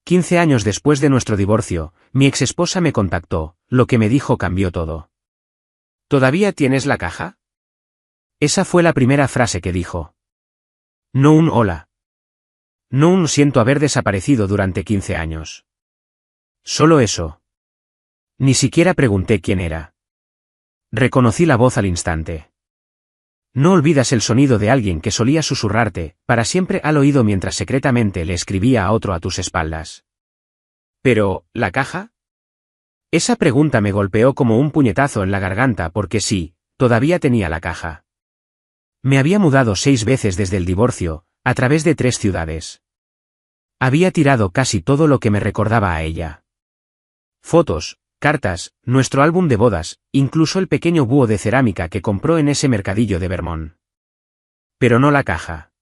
15 años después de nuestro divorcio, mi exesposa me contactó, lo que me dijo cambió todo. ¿Todavía tienes la caja? Esa fue la primera frase que dijo. No un hola. No un siento haber desaparecido durante 15 años. Solo eso. Ni siquiera pregunté quién era. Reconocí la voz al instante. No olvidas el sonido de alguien que solía susurrarte, para siempre al oído mientras secretamente le escribía a otro a tus espaldas. Pero, ¿la caja? Esa pregunta me golpeó como un puñetazo en la garganta porque sí, todavía tenía la caja. Me había mudado 6 veces desde el divorcio, a través de 3 ciudades. Había tirado casi todo lo que me recordaba a ella. Fotos, cartas, nuestro álbum de bodas, incluso el pequeño búho de cerámica que compró en ese mercadillo de Vermont. Pero no la caja.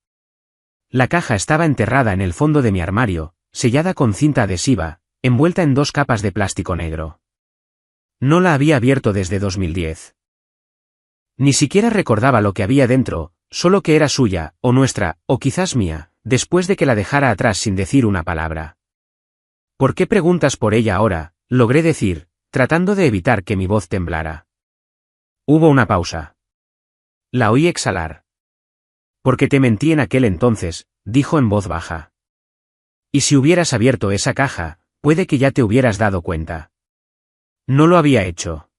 La caja estaba enterrada en el fondo de mi armario, sellada con cinta adhesiva, envuelta en 2 capas de plástico negro. No la había abierto desde 2010. Ni siquiera recordaba lo que había dentro, solo que era suya, o nuestra, o quizás mía, después de que la dejara atrás sin decir una palabra. ¿Por qué preguntas por ella ahora?, logré decir, tratando de evitar que mi voz temblara. Hubo una pausa. La oí exhalar. Porque te mentí en aquel entonces, dijo en voz baja. Y si hubieras abierto esa caja, puede que ya te hubieras dado cuenta. No lo había hecho.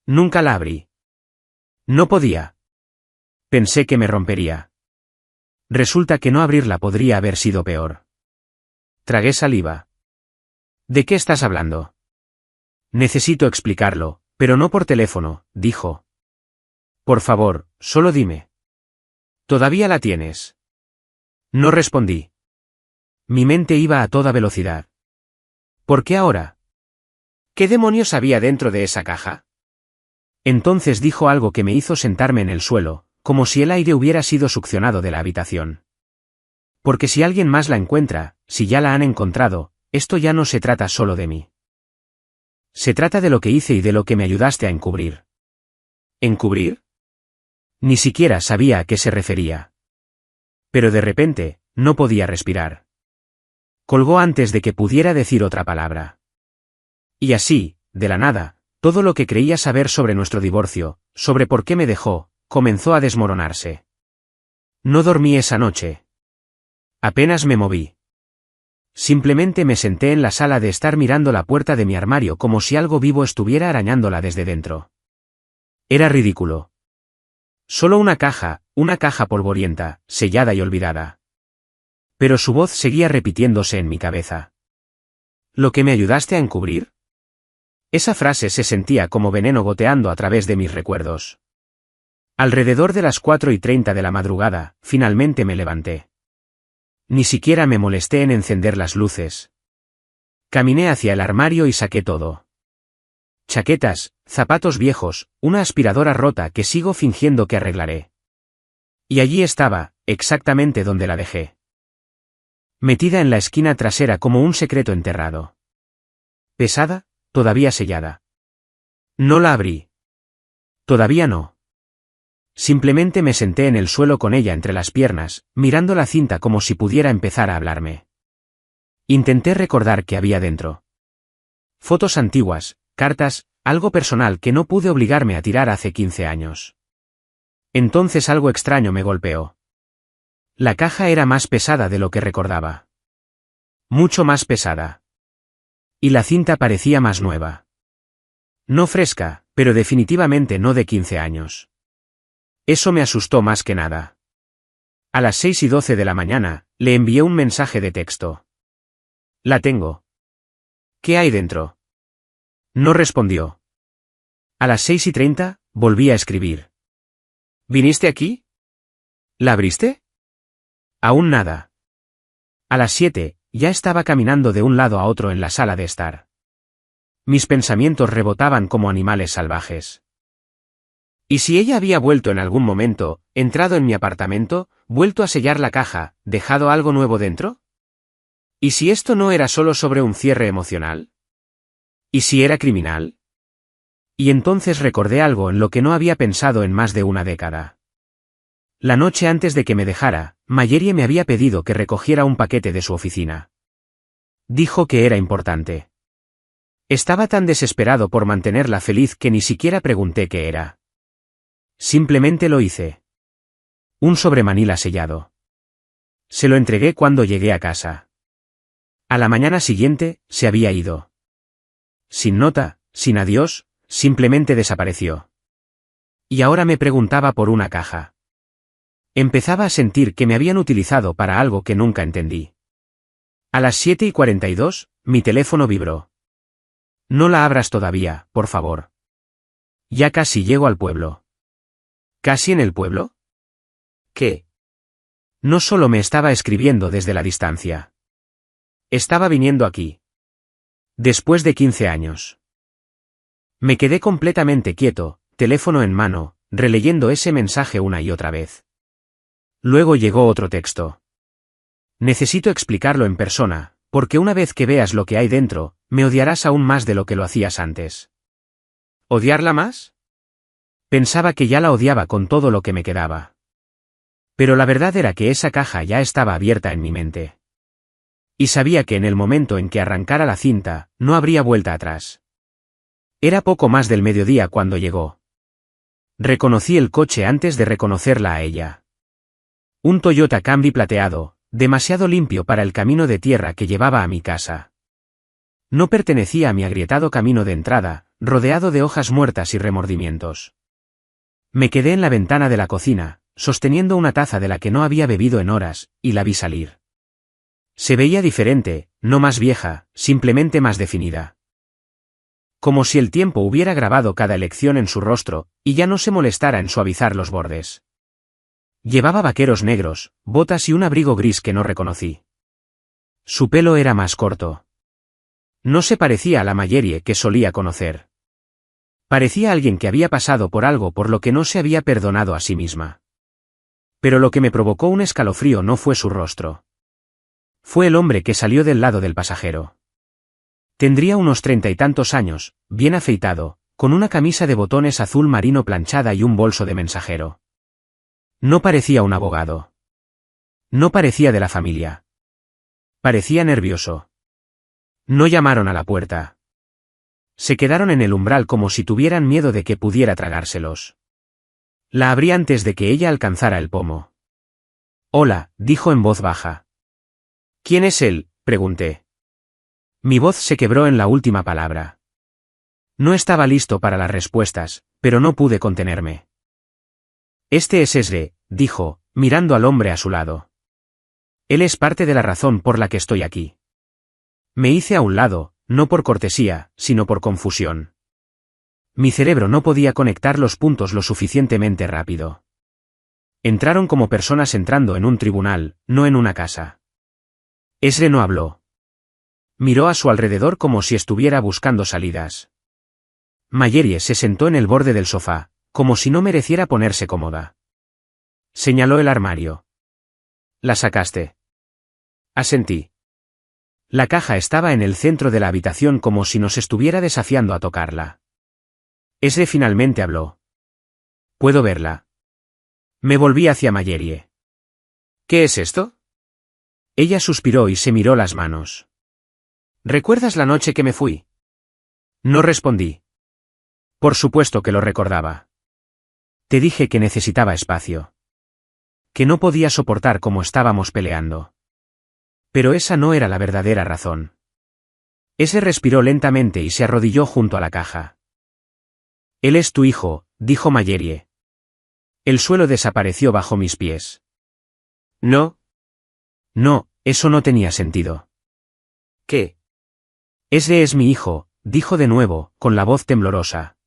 Nunca la abrí. No podía. Pensé que me rompería. Resulta que no abrirla podría haber sido peor. Tragué saliva. ¿De qué estás hablando? Necesito explicarlo, pero no por teléfono, dijo. Por favor, solo dime. ¿Todavía la tienes? No respondí. Mi mente iba a toda velocidad. ¿Por qué ahora? ¿Qué demonios había dentro de esa caja? Entonces dijo algo que me hizo sentarme en el suelo, como si el aire hubiera sido succionado de la habitación. Porque si alguien más la encuentra, si ya la han encontrado, esto ya no se trata solo de mí. Se trata de lo que hice y de lo que me ayudaste a encubrir. ¿Encubrir? Ni siquiera sabía a qué se refería. Pero de repente, no podía respirar. Colgó antes de que pudiera decir otra palabra. Y así, de la nada, todo lo que creía saber sobre nuestro divorcio, sobre por qué me dejó, comenzó a desmoronarse. No dormí esa noche. Apenas me moví. Simplemente me senté en la sala de estar mirando la puerta de mi armario como si algo vivo estuviera arañándola desde dentro. Era ridículo. Solo una caja polvorienta, sellada y olvidada. Pero su voz seguía repitiéndose en mi cabeza. ¿Lo que me ayudaste a encubrir? Esa frase se sentía como veneno goteando a través de mis recuerdos. Alrededor de las 4:30 de la madrugada, finalmente me levanté. Ni siquiera me molesté en encender las luces. Caminé hacia el armario y saqué todo. Chaquetas, zapatos viejos, una aspiradora rota que sigo fingiendo que arreglaré. Y allí estaba, exactamente donde la dejé. Metida en la esquina trasera como un secreto enterrado. Pesada, todavía sellada. No la abrí. Todavía no. Simplemente me senté en el suelo con ella entre las piernas, mirando la cinta como si pudiera empezar a hablarme. Intenté recordar qué había dentro. Fotos antiguas, cartas, algo personal que no pude obligarme a tirar hace 15 años. Entonces algo extraño me golpeó. La caja era más pesada de lo que recordaba. Mucho más pesada. Y la cinta parecía más nueva. No fresca, pero definitivamente no de 15 años. Eso me asustó más que nada. A las 6:12 de la mañana, le envié un mensaje de texto. La tengo. ¿Qué hay dentro? No respondió. A las 6:30, volví a escribir. ¿Viniste aquí? ¿La abriste? Aún nada. A las 7, ya estaba caminando de un lado a otro en la sala de estar. Mis pensamientos rebotaban como animales salvajes. ¿Y si ella había vuelto en algún momento, entrado en mi apartamento, vuelto a sellar la caja, dejado algo nuevo dentro? ¿Y si esto no era solo sobre un cierre emocional? ¿Y si era criminal? Y entonces recordé algo en lo que no había pensado en más de una década. La noche antes de que me dejara, Mayerie me había pedido que recogiera un paquete de su oficina. Dijo que era importante. Estaba tan desesperado por mantenerla feliz que ni siquiera pregunté qué era. Simplemente lo hice. Un sobremanila sellado. Se lo entregué cuando llegué a casa. A la mañana siguiente, se había ido. Sin nota, sin adiós, simplemente desapareció. Y ahora me preguntaba por una caja. Empezaba a sentir que me habían utilizado para algo que nunca entendí. A las 7:42, mi teléfono vibró. No la abras todavía, por favor. Ya casi llego al pueblo. ¿Casi en el pueblo? ¿Qué? No solo me estaba escribiendo desde la distancia. Estaba viniendo aquí. Después de 15 años. Me quedé completamente quieto, teléfono en mano, releyendo ese mensaje una y otra vez. Luego llegó otro texto. Necesito explicarlo en persona, porque una vez que veas lo que hay dentro, me odiarás aún más de lo que lo hacías antes. ¿Odiarla más? Pensaba que ya la odiaba con todo lo que me quedaba. Pero la verdad era que esa caja ya estaba abierta en mi mente. Y sabía que en el momento en que arrancara la cinta, no habría vuelta atrás. Era poco más del mediodía cuando llegó. Reconocí el coche antes de reconocerla a ella. Un Toyota Camry plateado, demasiado limpio para el camino de tierra que llevaba a mi casa. No pertenecía a mi agrietado camino de entrada, rodeado de hojas muertas y remordimientos. Me quedé en la ventana de la cocina, sosteniendo una taza de la que no había bebido en horas, y la vi salir. Se veía diferente, no más vieja, simplemente más definida. Como si el tiempo hubiera grabado cada elección en su rostro, y ya no se molestara en suavizar los bordes. Llevaba vaqueros negros, botas y un abrigo gris que no reconocí. Su pelo era más corto. No se parecía a la Mayeri que solía conocer. Parecía alguien que había pasado por algo por lo que no se había perdonado a sí misma. Pero lo que me provocó un escalofrío no fue su rostro. Fue el hombre que salió del lado del pasajero. Tendría unos 30 y tantos años, bien afeitado, con una camisa de botones azul marino planchada y un bolso de mensajero. No parecía un abogado. No parecía de la familia. Parecía nervioso. No llamaron a la puerta. Se quedaron en el umbral como si tuvieran miedo de que pudiera tragárselos. La abrí antes de que ella alcanzara el pomo. Hola, dijo en voz baja. ¿Quién es él?, pregunté. Mi voz se quebró en la última palabra. No estaba listo para las respuestas, pero no pude contenerme. Este es Esre, dijo, mirando al hombre a su lado. Él es parte de la razón por la que estoy aquí. Me hice a un lado, no por cortesía, sino por confusión. Mi cerebro no podía conectar los puntos lo suficientemente rápido. Entraron como personas entrando en un tribunal, no en una casa. Esre no habló. Miró a su alrededor como si estuviera buscando salidas. Mayeri se sentó en el borde del sofá, como si no mereciera ponerse cómoda. Señaló el armario. ¿La sacaste? Asentí. La caja estaba en el centro de la habitación como si nos estuviera desafiando a tocarla. Esre finalmente habló. ¿Puedo verla? Me volví hacia Mayeri. ¿Qué es esto? Ella suspiró y se miró las manos. ¿Recuerdas la noche que me fui? No respondí. Por supuesto que lo recordaba. Te dije que necesitaba espacio. Que no podía soportar cómo estábamos peleando. Pero esa no era la verdadera razón. Ese respiró lentamente y se arrodilló junto a la caja. Él es tu hijo, dijo Mayeri. El suelo desapareció bajo mis pies. No. No, eso no tenía sentido. ¿Qué? Ese es mi hijo, dijo de nuevo, con la voz temblorosa.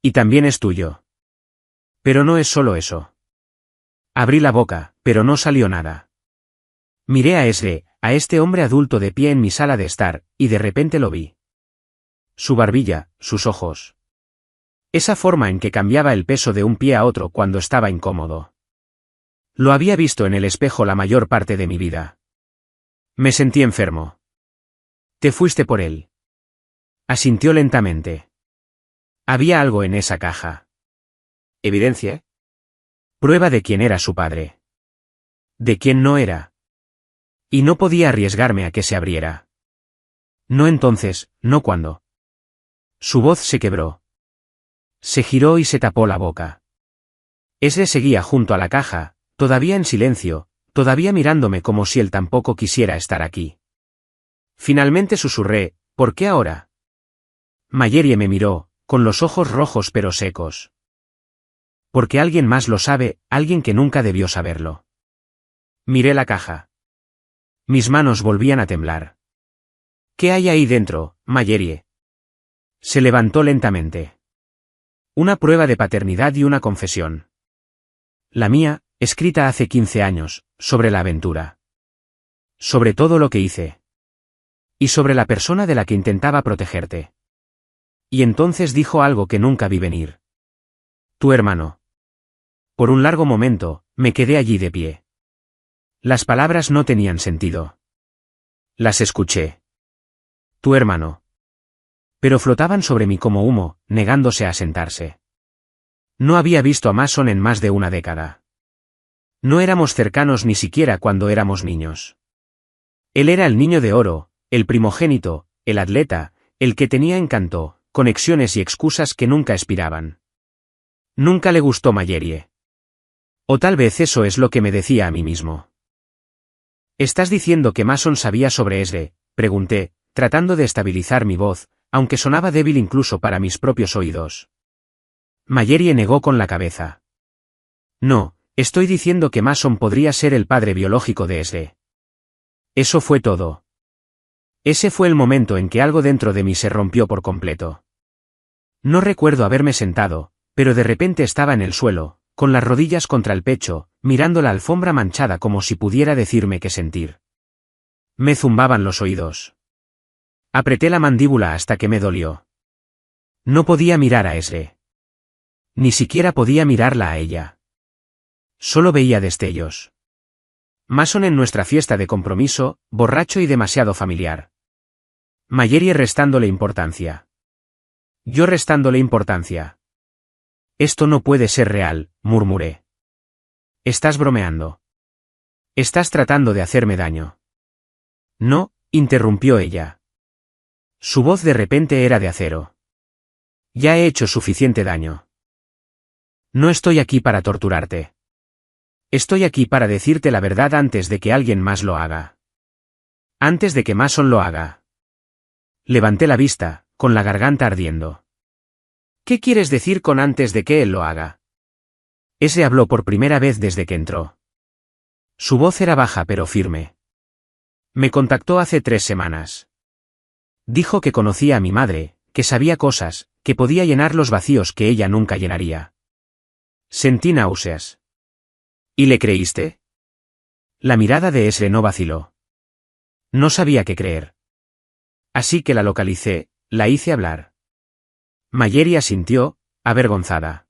Y también es tuyo. Pero no es solo eso. Abrí la boca, pero no salió nada. Miré a Esre, a este hombre adulto de pie en mi sala de estar, y de repente lo vi. Su barbilla, sus ojos. Esa forma en que cambiaba el peso de un pie a otro cuando estaba incómodo. Lo había visto en el espejo la mayor parte de mi vida. Me sentí enfermo. Te fuiste por él. Asintió lentamente. Había algo en esa caja. ¿Evidencia? Prueba de quién era su padre. De quién no era. Y no podía arriesgarme a que se abriera. No entonces, no cuando. Su voz se quebró. Se giró y se tapó la boca. Esre seguía junto a la caja, todavía en silencio, todavía mirándome como si él tampoco quisiera estar aquí. Finalmente susurré, ¿por qué ahora? Mallerie me miró, con los ojos rojos pero secos. Porque alguien más lo sabe, alguien que nunca debió saberlo. Miré la caja. Mis manos volvían a temblar. ¿Qué hay ahí dentro, Mallerie? Se levantó lentamente. Una prueba de paternidad y una confesión. La mía, escrita hace 15 años, sobre la aventura. Sobre todo lo que hice. Y sobre la persona de la que intentaba protegerte. Y entonces dijo algo que nunca vi venir. Tu hermano. Por un largo momento, me quedé allí de pie. Las palabras no tenían sentido. Las escuché. Tu hermano. Pero flotaban sobre mí como humo, negándose a sentarse. No había visto a Mason en más de una década. No éramos cercanos ni siquiera cuando éramos niños. Él era el niño de oro, el primogénito, el atleta, el que tenía encanto, conexiones y excusas que nunca expiraban. Nunca le gustó Mallerie. O tal vez eso es lo que me decía a mí mismo. ¿Estás diciendo que Mason sabía sobre Esre?, pregunté, tratando de estabilizar mi voz, aunque sonaba débil incluso para mis propios oídos. Mallerie negó con la cabeza. No, estoy diciendo que Mason podría ser el padre biológico de Esre. Eso fue todo. Ese fue el momento en que algo dentro de mí se rompió por completo. No recuerdo haberme sentado, pero de repente estaba en el suelo, con las rodillas contra el pecho, mirando la alfombra manchada como si pudiera decirme qué sentir. Me zumbaban los oídos. Apreté la mandíbula hasta que me dolió. No podía mirar a Esre. Ni siquiera podía mirarla a ella. Solo veía destellos. Mason en nuestra fiesta de compromiso, borracho y demasiado familiar. Mallerie restándole importancia. Yo restándole importancia. Esto no puede ser real, murmuré. Estás bromeando. Estás tratando de hacerme daño. No, interrumpió ella. Su voz de repente era de acero. Ya he hecho suficiente daño. No estoy aquí para torturarte. Estoy aquí para decirte la verdad antes de que alguien más lo haga. Antes de que Mason lo haga. Levanté la vista, con la garganta ardiendo. ¿Qué quieres decir con antes de que él lo haga? Ese habló por primera vez desde que entró. Su voz era baja pero firme. Me contactó hace 3 semanas. Dijo que conocía a mi madre, que sabía cosas, que podía llenar los vacíos que ella nunca llenaría. Sentí náuseas. ¿Y le creíste? La mirada de Esre no vaciló. No sabía qué creer. Así que la localicé, la hice hablar. Mallerie asintió, avergonzada.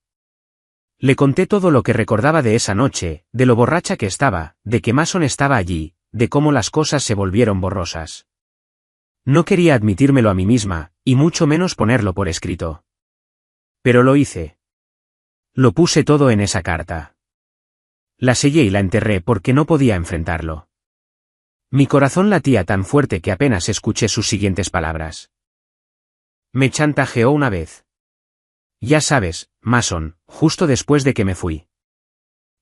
Le conté todo lo que recordaba de esa noche, de lo borracha que estaba, de que Mason estaba allí, de cómo las cosas se volvieron borrosas. No quería admitírmelo a mí misma, y mucho menos ponerlo por escrito. Pero lo hice. Lo puse todo en esa carta. La sellé y la enterré porque no podía enfrentarlo. Mi corazón latía tan fuerte que apenas escuché sus siguientes palabras. Me chantajeó una vez. Ya sabes, Mason, justo después de que me fui.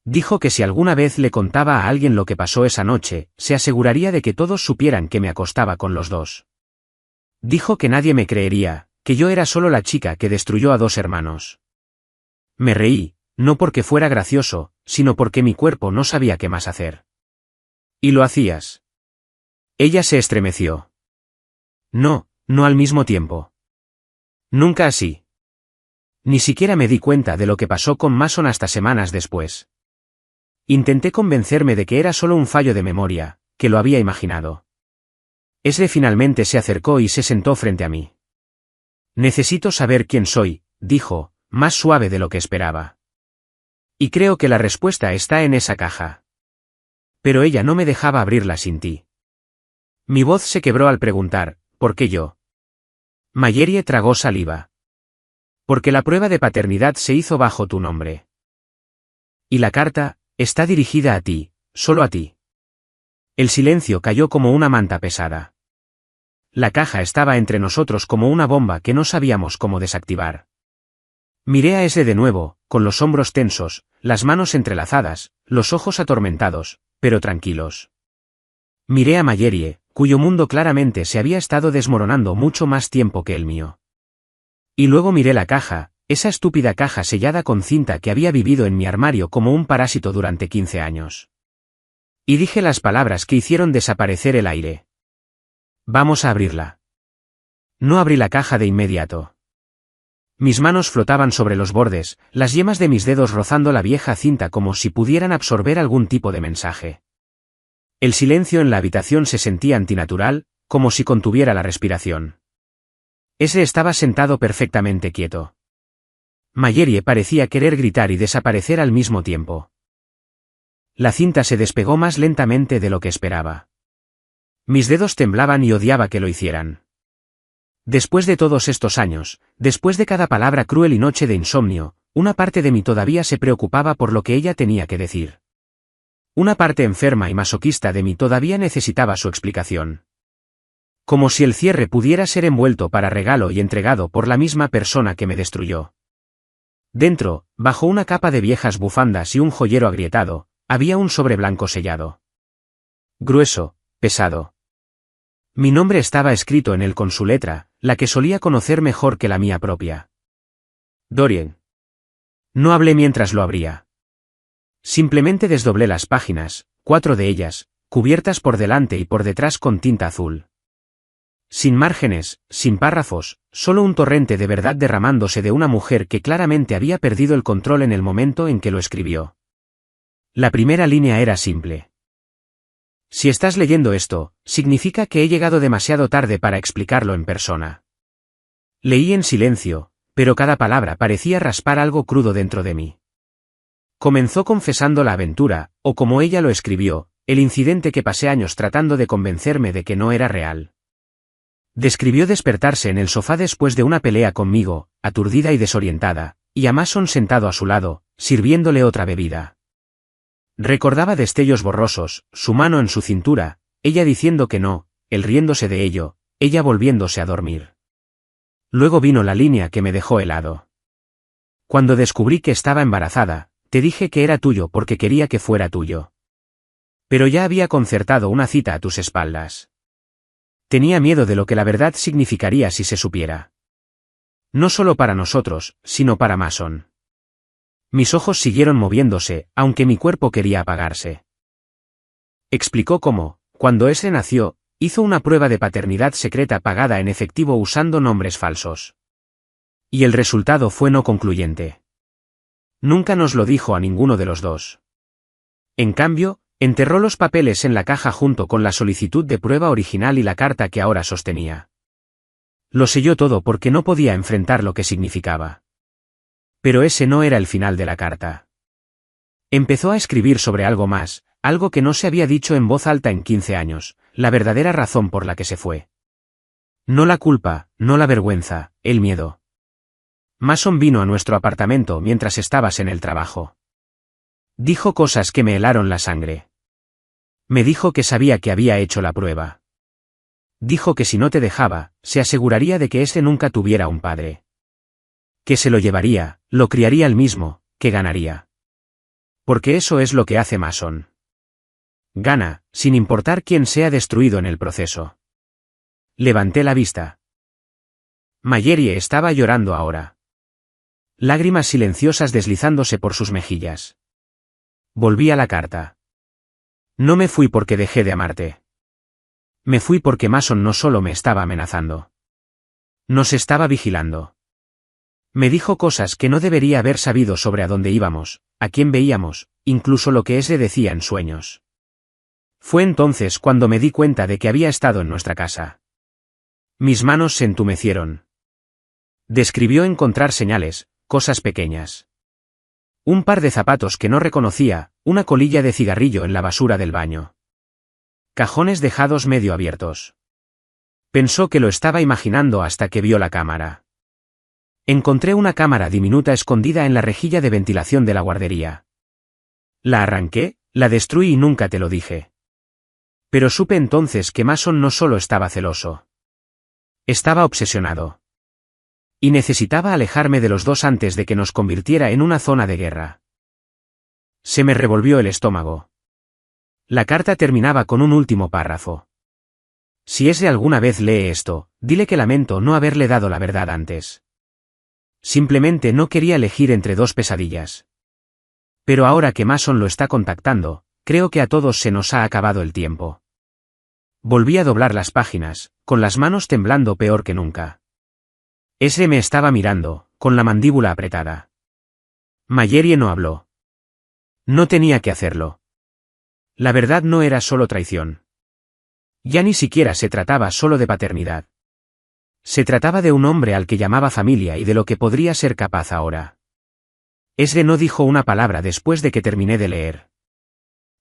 Dijo que si alguna vez le contaba a alguien lo que pasó esa noche, se aseguraría de que todos supieran que me acostaba con los dos. Dijo que nadie me creería, que yo era solo la chica que destruyó a 2 hermanos. Me reí, no porque fuera gracioso, sino porque mi cuerpo no sabía qué más hacer. ¿Y lo hacías? Ella se estremeció. No, no al mismo tiempo. Nunca así. Ni siquiera me di cuenta de lo que pasó con Mason hasta semanas después. Intenté convencerme de que era solo un fallo de memoria, que lo había imaginado. Esre finalmente se acercó y se sentó frente a mí. Necesito saber quién soy, dijo, más suave de lo que esperaba. Y creo que la respuesta está en esa caja. Pero ella no me dejaba abrirla sin ti. Mi voz se quebró al preguntar, ¿por qué yo? Mallerie tragó saliva. Porque la prueba de paternidad se hizo bajo tu nombre. Y la carta, está dirigida a ti, solo a ti. El silencio cayó como una manta pesada. La caja estaba entre nosotros como una bomba que no sabíamos cómo desactivar. Miré a ese de nuevo, con los hombros tensos, las manos entrelazadas, los ojos atormentados, pero tranquilos. Miré a Mallerie, cuyo mundo claramente se había estado desmoronando mucho más tiempo que el mío. Y luego miré la caja, esa estúpida caja sellada con cinta que había vivido en mi armario como un parásito durante 15 años. Y dije las palabras que hicieron desaparecer el aire. Vamos a abrirla. No abrí la caja de inmediato. Mis manos flotaban sobre los bordes, las yemas de mis dedos rozando la vieja cinta como si pudieran absorber algún tipo de mensaje. El silencio en la habitación se sentía antinatural, como si contuviera la respiración. Ese estaba sentado perfectamente quieto. Mallerie parecía querer gritar y desaparecer al mismo tiempo. La cinta se despegó más lentamente de lo que esperaba. Mis dedos temblaban y odiaba que lo hicieran. Después de todos estos años, después de cada palabra cruel y noche de insomnio, una parte de mí todavía se preocupaba por lo que ella tenía que decir. Una parte enferma y masoquista de mí todavía necesitaba su explicación. Como si el cierre pudiera ser envuelto para regalo y entregado por la misma persona que me destruyó. Dentro, bajo una capa de viejas bufandas y un joyero agrietado, había un sobre blanco sellado. Grueso, pesado. Mi nombre estaba escrito en él con su letra, la que solía conocer mejor que la mía propia. Dorian. No hablé mientras lo abría. Simplemente desdoblé las páginas, 4 de ellas, cubiertas por delante y por detrás con tinta azul. Sin márgenes, sin párrafos, solo un torrente de verdad derramándose de una mujer que claramente había perdido el control en el momento en que lo escribió. La primera línea era simple. Si estás leyendo esto, significa que he llegado demasiado tarde para explicarlo en persona. Leí en silencio, pero cada palabra parecía raspar algo crudo dentro de mí. Comenzó confesando la aventura, o como ella lo escribió, el incidente que pasé años tratando de convencerme de que no era real. Describió despertarse en el sofá después de una pelea conmigo, aturdida y desorientada, y a Mason sentado a su lado, sirviéndole otra bebida. Recordaba destellos borrosos, su mano en su cintura, ella diciendo que no, él riéndose de ello, ella volviéndose a dormir. Luego vino la línea que me dejó helado. Cuando descubrí que estaba embarazada, te dije que era tuyo porque quería que fuera tuyo. Pero ya había concertado una cita a tus espaldas. Tenía miedo de lo que la verdad significaría si se supiera. No solo para nosotros, sino para Mason. Mis ojos siguieron moviéndose, aunque mi cuerpo quería apagarse. Explicó cómo, cuando ese nació, hizo una prueba de paternidad secreta pagada en efectivo usando nombres falsos. Y el resultado fue no concluyente. Nunca nos lo dijo a ninguno de los dos. En cambio, enterró los papeles en la caja junto con la solicitud de prueba original y la carta que ahora sostenía. Lo selló todo porque no podía enfrentar lo que significaba. Pero ese no era el final de la carta. Empezó a escribir sobre algo más, algo que no se había dicho en voz alta en 15 años, la verdadera razón por la que se fue. No la culpa, no la vergüenza, el miedo. Mason vino a nuestro apartamento mientras estabas en el trabajo. Dijo cosas que me helaron la sangre. Me dijo que sabía que había hecho la prueba. Dijo que si no te dejaba, se aseguraría de que ese nunca tuviera un padre. Que se lo llevaría, lo criaría él mismo, que ganaría. Porque eso es lo que hace Mason. Gana, sin importar quién sea destruido en el proceso. Levanté la vista. Mallerie estaba llorando ahora. Lágrimas silenciosas deslizándose por sus mejillas. Volví a la carta. No me fui porque dejé de amarte. Me fui porque Mason no solo me estaba amenazando. Nos estaba vigilando. Me dijo cosas que no debería haber sabido sobre a dónde íbamos, a quién veíamos, incluso lo que ese decía en sueños. Fue entonces cuando me di cuenta de que había estado en nuestra casa. Mis manos se entumecieron. Describió encontrar señales, cosas pequeñas. Un par de zapatos que no reconocía, una colilla de cigarrillo en la basura del baño. Cajones dejados medio abiertos. Pensó que lo estaba imaginando hasta que vio la cámara. Encontré una cámara diminuta escondida en la rejilla de ventilación de la guardería. La arranqué, la destruí y nunca te lo dije. Pero supe entonces que Mason no solo estaba celoso. Estaba obsesionado. Y necesitaba alejarme de los dos antes de que nos convirtiera en una zona de guerra. Se me revolvió el estómago. La carta terminaba con un último párrafo. Si Esre alguna vez lee esto, dile que lamento no haberle dado la verdad antes. Simplemente no quería elegir entre dos pesadillas. Pero ahora que Mason lo está contactando, creo que a todos se nos ha acabado el tiempo. Volví a doblar las páginas, con las manos temblando peor que nunca. Esre me estaba mirando, con la mandíbula apretada. Mallory no habló. No tenía que hacerlo. La verdad no era solo traición. Ya ni siquiera se trataba solo de paternidad. Se trataba de un hombre al que llamaba familia y de lo que podría ser capaz ahora. Esre no dijo una palabra después de que terminé de leer.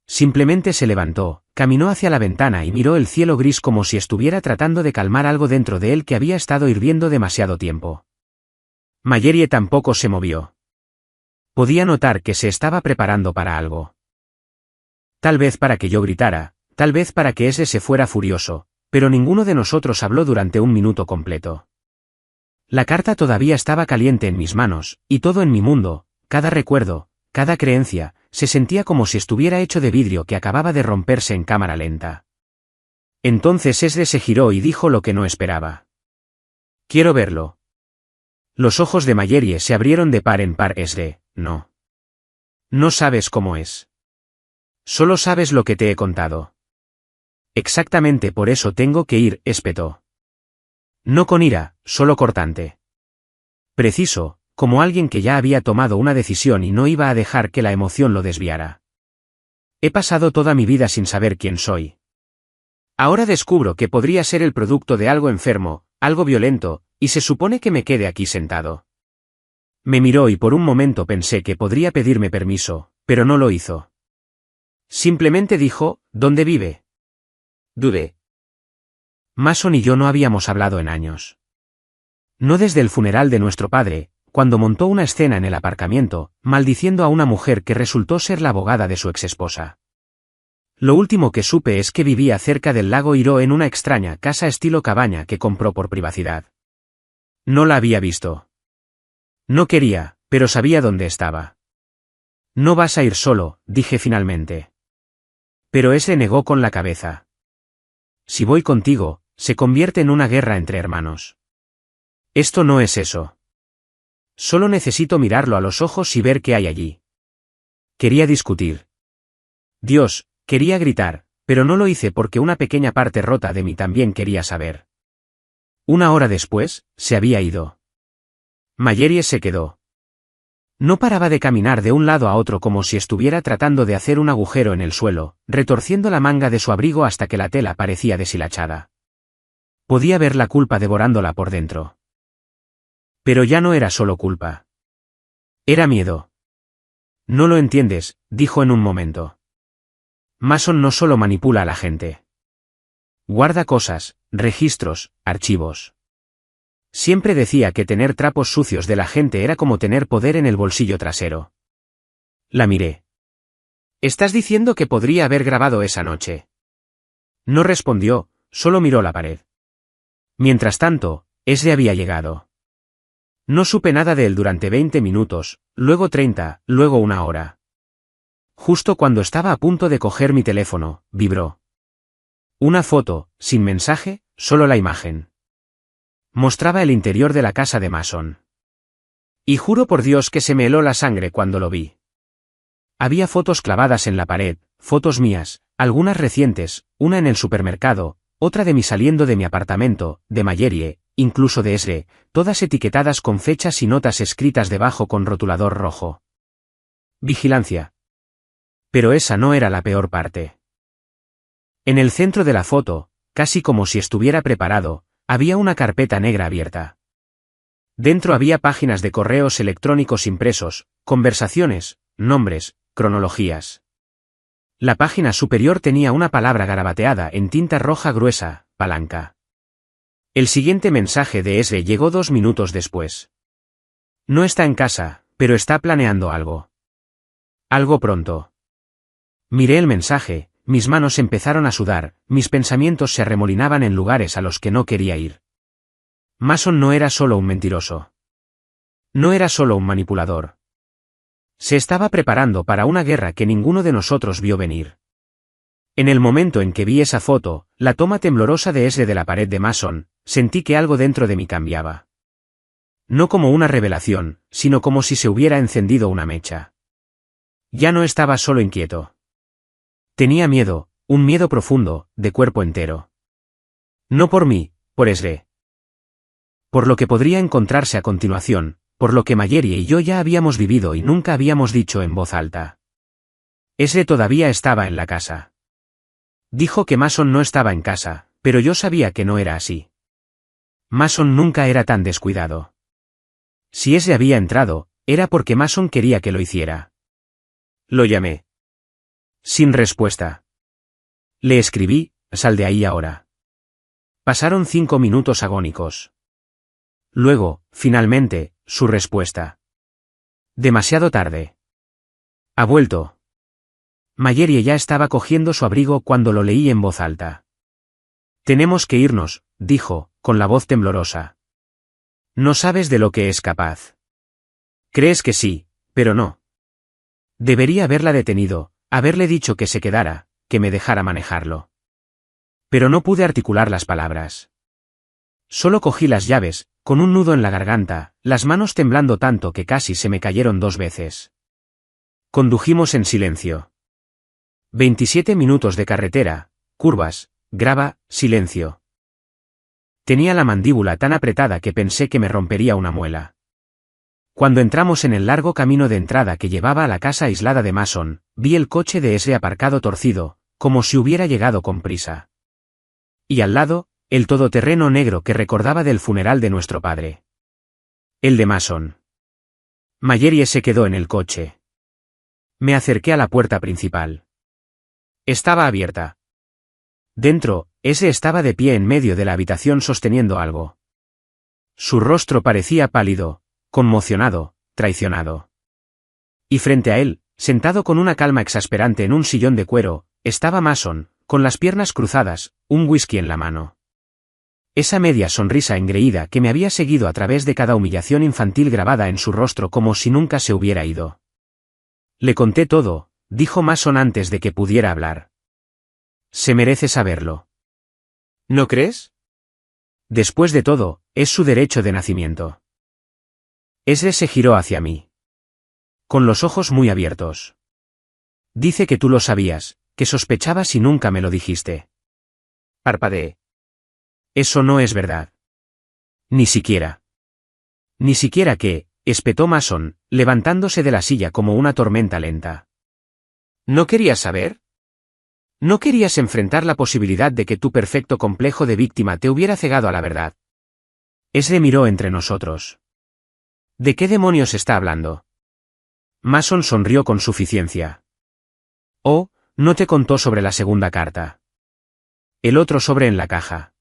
Simplemente se levantó, caminó hacia la ventana y miró el cielo gris como si estuviera tratando de calmar algo dentro de él que había estado hirviendo demasiado tiempo. Mallory tampoco se movió. Podía notar que se estaba preparando para algo. Tal vez para que yo gritara, tal vez para que Esre se fuera furioso, pero ninguno de nosotros habló durante un minuto completo. La carta todavía estaba caliente en mis manos, y todo en mi mundo, cada recuerdo, cada creencia, se sentía como si estuviera hecho de vidrio que acababa de romperse en cámara lenta. Entonces Esre se giró y dijo lo que no esperaba. Quiero verlo. Los ojos de Mallory se abrieron de par en par. Esre, no. No sabes cómo es. Solo sabes lo que te he contado. Exactamente por eso tengo que ir, espetó. No con ira, solo cortante. Preciso, como alguien que ya había tomado una decisión y no iba a dejar que la emoción lo desviara. He pasado toda mi vida sin saber quién soy. Ahora descubro que podría ser el producto de algo enfermo, algo violento, y se supone que me quede aquí sentado. Me miró y por un momento pensé que podría pedirme permiso, pero no lo hizo. Simplemente dijo, ¿dónde vive? Dudé. Mason y yo no habíamos hablado en años. No desde el funeral de nuestro padre, cuando montó una escena en el aparcamiento, maldiciendo a una mujer que resultó ser la abogada de su exesposa. Lo último que supe es que vivía cerca del lago Hiro en una extraña casa estilo cabaña que compró por privacidad. No la había visto. No quería, pero sabía dónde estaba. No vas a ir solo, dije finalmente. Pero ese negó con la cabeza. Si voy contigo, se convierte en una guerra entre hermanos. Esto no es eso. Solo necesito mirarlo a los ojos y ver qué hay allí. Quería discutir. Dios, quería gritar, pero no lo hice porque una pequeña parte rota de mí también quería saber. Una hora después, se había ido. Mallory se quedó. No paraba de caminar de un lado a otro como si estuviera tratando de hacer un agujero en el suelo, retorciendo la manga de su abrigo hasta que la tela parecía deshilachada. Podía ver la culpa devorándola por dentro. Pero ya no era solo culpa. Era miedo. No lo entiendes, dijo en un momento. Mason no solo manipula a la gente. Guarda cosas, registros, archivos. Siempre decía que tener trapos sucios de la gente era como tener poder en el bolsillo trasero. La miré. ¿Estás diciendo que podría haber grabado esa noche? No respondió, solo miró la pared. Mientras tanto, Esre había llegado. No supe nada de él durante 20 minutos, luego 30, luego una hora. Justo cuando estaba a punto de coger mi teléfono, vibró. Una foto, sin mensaje, solo la imagen. Mostraba el interior de la casa de Mason. Y juro por Dios que se me heló la sangre cuando lo vi. Había fotos clavadas en la pared, fotos mías, algunas recientes, una en el supermercado, otra de mí saliendo de mi apartamento, de Mallory, incluso de Esre, todas etiquetadas con fechas y notas escritas debajo con rotulador rojo. Vigilancia. Pero esa no era la peor parte. En el centro de la foto, casi como si estuviera preparado, había una carpeta negra abierta. Dentro había páginas de correos electrónicos impresos, conversaciones, nombres, cronologías. La página superior tenía una palabra garabateada en tinta roja gruesa, palanca. El siguiente mensaje de Esre llegó 2 minutos después. No está en casa, pero está planeando algo. Algo pronto. Miré el mensaje. Mis manos empezaron a sudar, mis pensamientos se arremolinaban en lugares a los que no quería ir. Mason no era solo un mentiroso. No era solo un manipulador. Se estaba preparando para una guerra que ninguno de nosotros vio venir. En el momento en que vi esa foto, la toma temblorosa de Esre de la pared de Mason, sentí que algo dentro de mí cambiaba. No como una revelación, sino como si se hubiera encendido una mecha. Ya no estaba solo inquieto. Tenía miedo, un miedo profundo, de cuerpo entero. No por mí, por Esre. Por lo que podría encontrarse a continuación, por lo que Mallory y yo ya habíamos vivido y nunca habíamos dicho en voz alta. Esre todavía estaba en la casa. Dijo que Mason no estaba en casa, pero yo sabía que no era así. Mason nunca era tan descuidado. Si Esre había entrado, era porque Mason quería que lo hiciera. Lo llamé. Sin respuesta. Le escribí, sal de ahí ahora. Pasaron 5 minutos agónicos. Luego, finalmente, su respuesta. Demasiado tarde. Ha vuelto. Mallory ya estaba cogiendo su abrigo cuando lo leí en voz alta. Tenemos que irnos, dijo, con la voz temblorosa. No sabes de lo que es capaz. Crees que sí, pero no. Debería haberla detenido, haberle dicho que se quedara, que me dejara manejarlo. Pero no pude articular las palabras. Solo cogí las llaves, con un nudo en la garganta, las manos temblando tanto que casi se me cayeron 2 veces. Condujimos en silencio. 27 minutos de carretera, curvas, grava, silencio. Tenía la mandíbula tan apretada que pensé que me rompería una muela. Cuando entramos en el largo camino de entrada que llevaba a la casa aislada de Mason, vi el coche de Esre aparcado torcido, como si hubiera llegado con prisa. Y al lado, el todoterreno negro que recordaba del funeral de nuestro padre. El de Mason. Mallory se quedó en el coche. Me acerqué a la puerta principal. Estaba abierta. Dentro, Esre estaba de pie en medio de la habitación sosteniendo algo. Su rostro parecía pálido, conmocionado, traicionado. Y frente a él, sentado con una calma exasperante en un sillón de cuero, estaba Mason, con las piernas cruzadas, un whisky en la mano. Esa media sonrisa engreída que me había seguido a través de cada humillación infantil grabada en su rostro como si nunca se hubiera ido. Le conté todo, dijo Mason antes de que pudiera hablar. Se merece saberlo. ¿No crees? Después de todo, es su derecho de nacimiento. Esre se giró hacia mí. Con los ojos muy abiertos. Dice que tú lo sabías, que sospechabas y nunca me lo dijiste. Parpadeé. Eso no es verdad. Ni siquiera. Ni siquiera que, espetó Mason, levantándose de la silla como una tormenta lenta. ¿No querías saber? ¿No querías enfrentar la posibilidad de que tu perfecto complejo de víctima te hubiera cegado a la verdad? Esre miró entre nosotros. ¿De qué demonios está hablando? Mason sonrió con suficiencia. Oh, no te contó sobre la segunda carta. El otro sobre en la caja.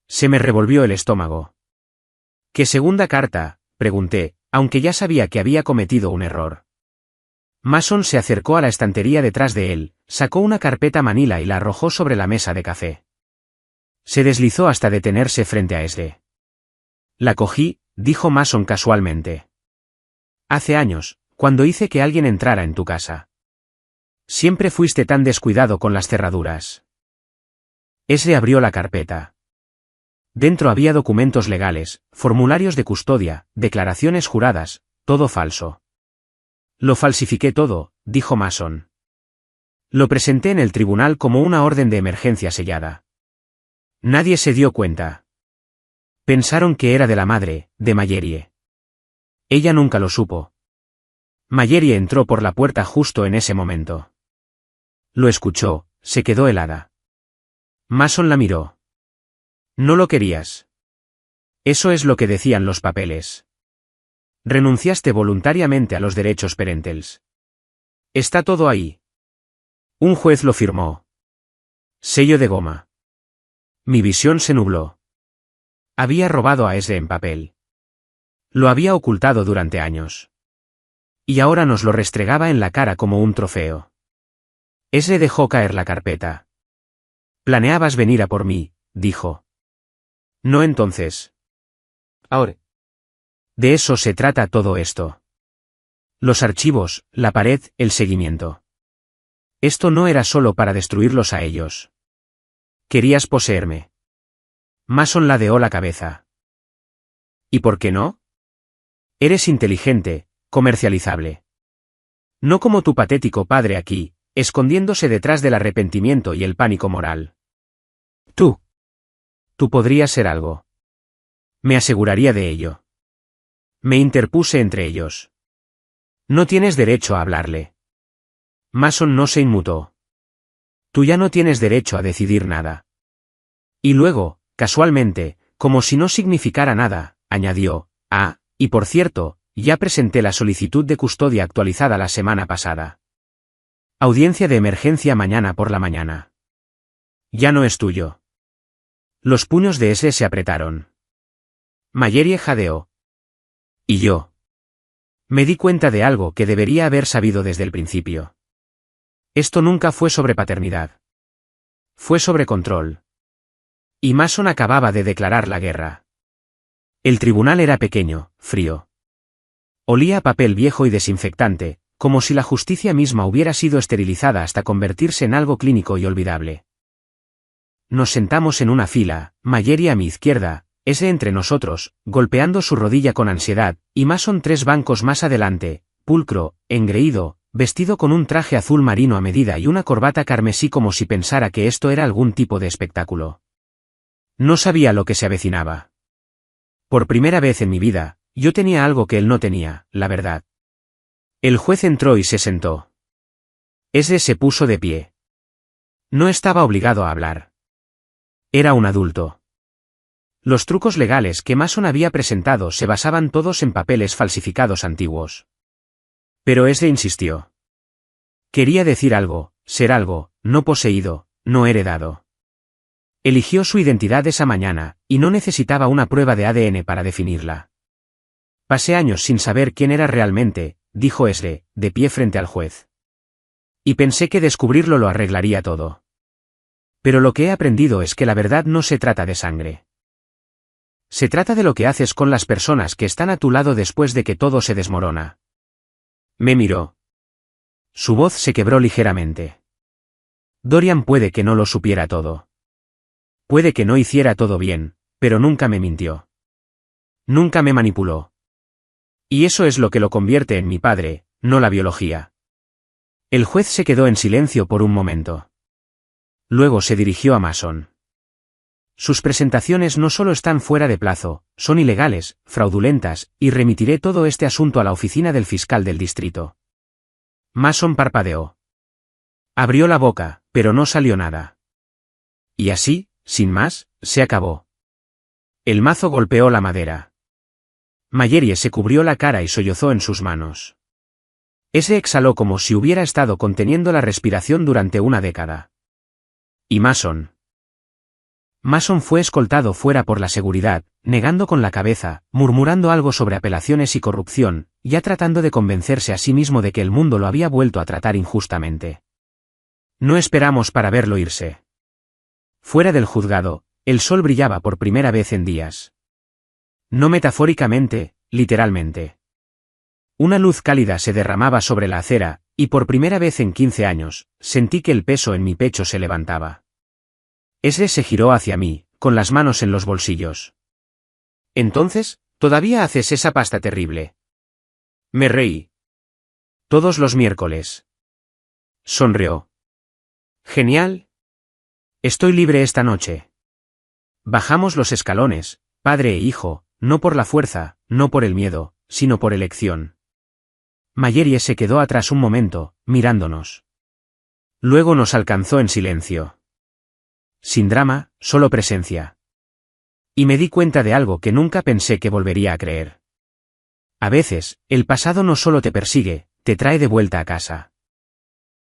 Se me revolvió el estómago. ¿Qué segunda carta?, pregunté, aunque ya sabía que había cometido un error. Mason se acercó a la estantería detrás de él, sacó una carpeta manila y la arrojó sobre la mesa de café. Se deslizó hasta detenerse frente a Esre. La cogí, dijo Mason casualmente. Hace años, cuando hice que alguien entrara en tu casa. Siempre fuiste tan descuidado con las cerraduras. Esre abrió la carpeta. Dentro había documentos legales, formularios de custodia, declaraciones juradas, todo falso. Lo falsifiqué todo, dijo Mason. Lo presenté en el tribunal como una orden de emergencia sellada. Nadie se dio cuenta. Pensaron que era de la madre, de Mallory. Ella nunca lo supo. Mallory entró por la puerta justo en ese momento. Lo escuchó, se quedó helada. Mason la miró. No lo querías. Eso es lo que decían los papeles. Renunciaste voluntariamente a los derechos parentales. Está todo ahí. Un juez lo firmó. Sello de goma. Mi visión se nubló. Había robado a Esre en papel. Lo había ocultado durante años. Y ahora nos lo restregaba en la cara como un trofeo. Esre dejó caer la carpeta. Planeabas venir a por mí, dijo. No entonces. Ahora. De eso se trata todo esto. Los archivos, la pared, el seguimiento. Esto no era solo para destruirlos a ellos. Querías poseerme. Mason ladeó la cabeza. ¿Y por qué no? Eres inteligente, comercializable. No como tu patético padre aquí, escondiéndose detrás del arrepentimiento y el pánico moral. Tú podrías ser algo. Me aseguraría de ello. Me interpuse entre ellos. No tienes derecho a hablarle. Mason no se inmutó. Tú ya no tienes derecho a decidir nada. Y luego, casualmente, como si no significara nada, añadió, y por cierto, ya presenté la solicitud de custodia actualizada la semana pasada. Audiencia de emergencia mañana por la mañana. Ya no es tuyo. Los puños de ese se apretaron. Mallerie jadeó. ¿Y yo? Me di cuenta de algo que debería haber sabido desde el principio. Esto nunca fue sobre paternidad. Fue sobre control. Y Mason acababa de declarar la guerra. El tribunal era pequeño, frío. Olía a papel viejo y desinfectante, como si la justicia misma hubiera sido esterilizada hasta convertirse en algo clínico y olvidable. Nos sentamos en una fila, Mallerie a mi izquierda, ese entre nosotros, golpeando su rodilla con ansiedad, y Mason 3 bancos más adelante, pulcro, engreído, vestido con un traje azul marino a medida y una corbata carmesí como si pensara que esto era algún tipo de espectáculo. No sabía lo que se avecinaba. Por primera vez en mi vida, yo tenía algo que él no tenía, la verdad. El juez entró y se sentó. Ese se puso de pie. No estaba obligado a hablar. Era un adulto. Los trucos legales que Mason había presentado se basaban todos en papeles falsificados antiguos. Pero ese insistió. Quería decir algo, ser algo, no poseído, no heredado. Eligió su identidad esa mañana, y no necesitaba una prueba de ADN para definirla. Pasé años sin saber quién era realmente, dijo Esre, de pie frente al juez. Y pensé que descubrirlo lo arreglaría todo. Pero lo que he aprendido es que la verdad no se trata de sangre. Se trata de lo que haces con las personas que están a tu lado después de que todo se desmorona. Me miró. Su voz se quebró ligeramente. Dorian puede que no lo supiera todo. Puede que no hiciera todo bien, pero nunca me mintió. Nunca me manipuló. Y eso es lo que lo convierte en mi padre, no la biología. El juez se quedó en silencio por un momento. Luego se dirigió a Mason. Sus presentaciones no solo están fuera de plazo, son ilegales, fraudulentas, y remitiré todo este asunto a la oficina del fiscal del distrito. Mason parpadeó. Abrió la boca, pero no salió nada. Y así, sin más, se acabó. El mazo golpeó la madera. Mallerie se cubrió la cara y sollozó en sus manos. Ese exhaló como si hubiera estado conteniendo la respiración durante una década. ¿Y Mason? Mason fue escoltado fuera por la seguridad, negando con la cabeza, murmurando algo sobre apelaciones y corrupción, ya tratando de convencerse a sí mismo de que el mundo lo había vuelto a tratar injustamente. No esperamos para verlo irse. Fuera del juzgado, el sol brillaba por primera vez en días. No metafóricamente, literalmente. Una luz cálida se derramaba sobre la acera, y por primera vez en 15 años, sentí que el peso en mi pecho se levantaba. Ese se giró hacia mí, con las manos en los bolsillos. Entonces, ¿todavía haces esa pasta terrible? Me reí. Todos los miércoles. Sonrió. Genial. Estoy libre esta noche. Bajamos los escalones, padre e hijo, no por la fuerza, no por el miedo, sino por elección. Mallerie se quedó atrás un momento, mirándonos. Luego nos alcanzó en silencio. Sin drama, solo presencia. Y me di cuenta de algo que nunca pensé que volvería a creer. A veces, el pasado no solo te persigue, te trae de vuelta a casa.